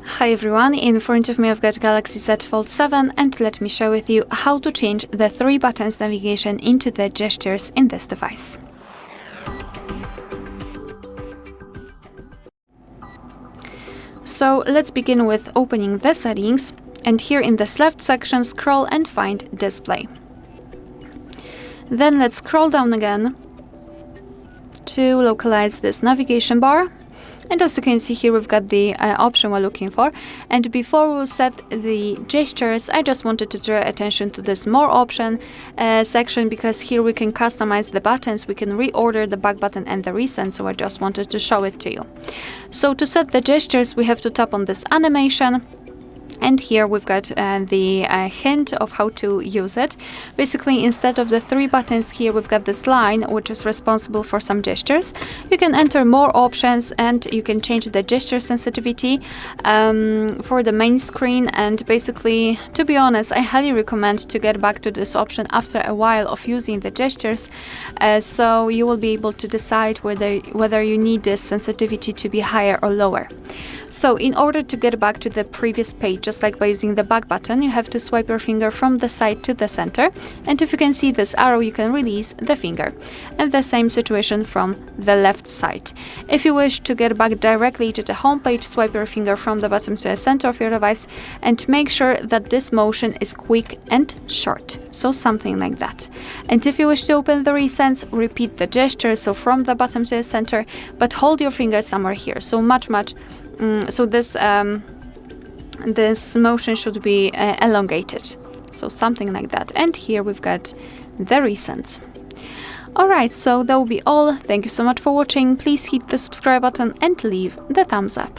Hi everyone, in front of me I've got Galaxy Z Fold 7 and let me share with you how to change the 3 buttons navigation into the gestures in this device. So let's begin with opening the settings, and here in this left section scroll and find display. Then let's scroll down again to localize this navigation bar. And as you can see here, we've got the option we're looking for. And before we set the gestures, I just wanted to draw attention to this more option section, because here we can customize the buttons. We can reorder the back button and the recent, so I just wanted to show it to you. So to set the gestures, we have to tap on this animation. And here we've got the hint of how to use it. Basically, instead of the 3 buttons here, we've got this line which is responsible for some gestures. You can enter more options and you can change the gesture sensitivity for the main screen. And basically, to be honest, I highly recommend to get back to this option after a while of using the gestures, so you will be able to decide whether you need this sensitivity to be higher or lower. So in order to get back to the previous page, just like by using the back button, you have to swipe your finger from the side to the center. And if you can see this arrow, you can release the finger. And the same situation from the left side. If you wish to get back directly to the home page, swipe your finger from the bottom to the center of your device and make sure that this motion is quick and short. So something like that. And if you wish to open the recents, repeat the gesture, so from the bottom to the center, but hold your finger somewhere here. So so this motion should be elongated, so something like that. And here we've got the recent. Alright, so that will be all. Thank you so much for watching. Please hit the subscribe button and leave the thumbs up.